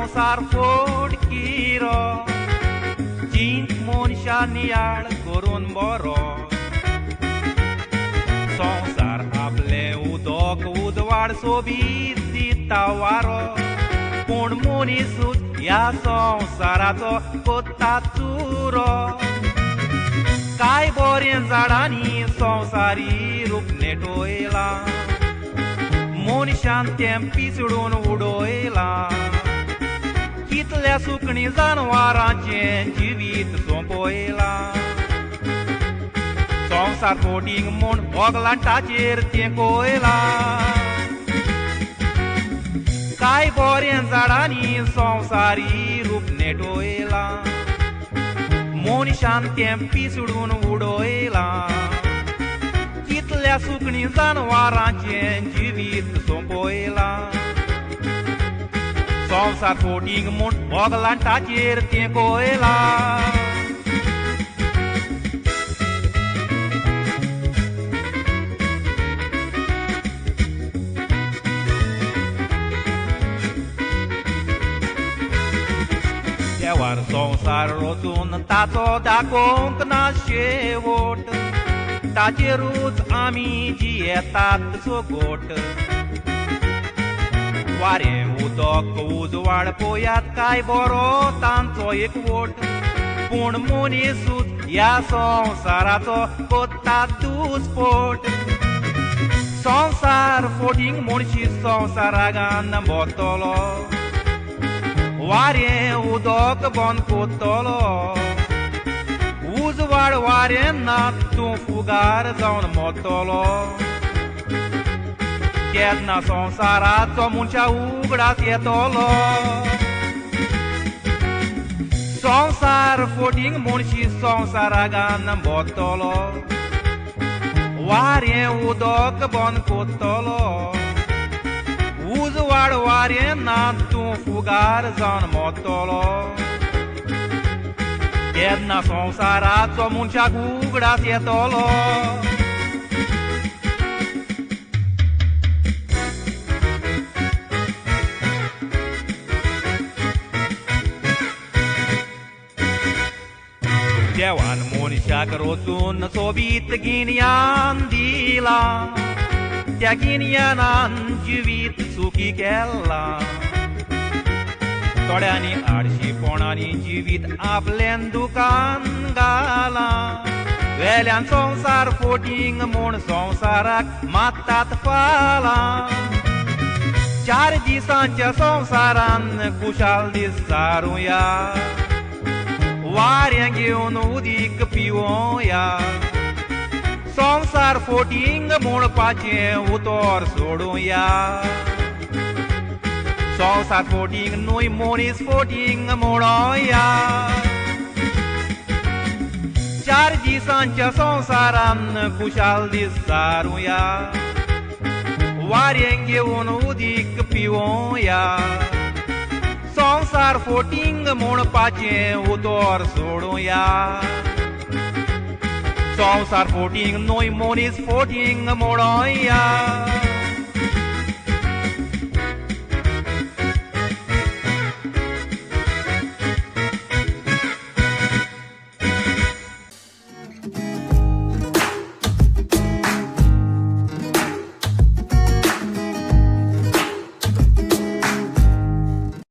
संसार फोडकिरो चिंत मनशा नियाळ करून बरो संसार आपले उदक उजवाड सोबीत दिता वारो पूण मनीसूच ह्या संसाराचो कोत्ता चुरो काय बरें झाडांनी संवसारी रूप नेटोयला मनशान तें पिसडून उडोयला कितल्या सुकणी जानवरांचें जिवीत सोंपयला संसार फोडींग म्हूण भोगलांटाचेर तें कोयला काय बरें झाडांनी संवसारी रूप नेटोयला मनशान तें पिसडून उडोयला कितल्या सुकणी जानवरांचें जिवीत सोंपयला संसार फोडींग म्हूण भोगलांटाचेर तें कोयला देवार संसार रचून ताचो दाखोवंक ना शेवट ताचेरूच आमी जियेतात सोगोट वारें उदक उजवाड पळयात काय बरो तांचो एकवट पूण मनीसूच ह्या संसाराचो कोत्ता दुस्फोट संसार फोडींग म्हणशी संसारागान बोतलो वारें उदक बंद कोत्तलो उजवाड वारें ना तूं फुगार जावन मोतलो केन्ना संसाराचो मनशा उगडास येतलो संसार फोडींग म्हणशी संसारागान बोतलो वारें उदक बंद कोत्तलो उजवाड वारें ना तूं फुगार जावन मोतलो केन्ना संसाराचो मनशाक उगडास येतलो देवान मनशाक रचून सोबीत गिन्यान दिला त्या गिन्यानान जिवीत सुखी केला थोड्यांनी आडशीपणांनी जिवीत आपल्यान दुकान घाला वेल्यान संसार फोडींग म्हूण संसाराक मात्तात फालां 4 दिसांच्या संसारान कुशाल दीस सारूया वारें घेवन उदीक पिवोया संसार फोडींग म्हणपाचें उतर सोडुया संसार फोडींग न्हय मनीस फोडींग म्हणोया 4 दिसांच्या संसारान कुशाल दीस सारूया वारें घेवन उदीक पिवोया संसार फोडींग म्हणपाचें उतर सोडुया संसार फोडींग न्हय मनीस फोडींग म्हणोया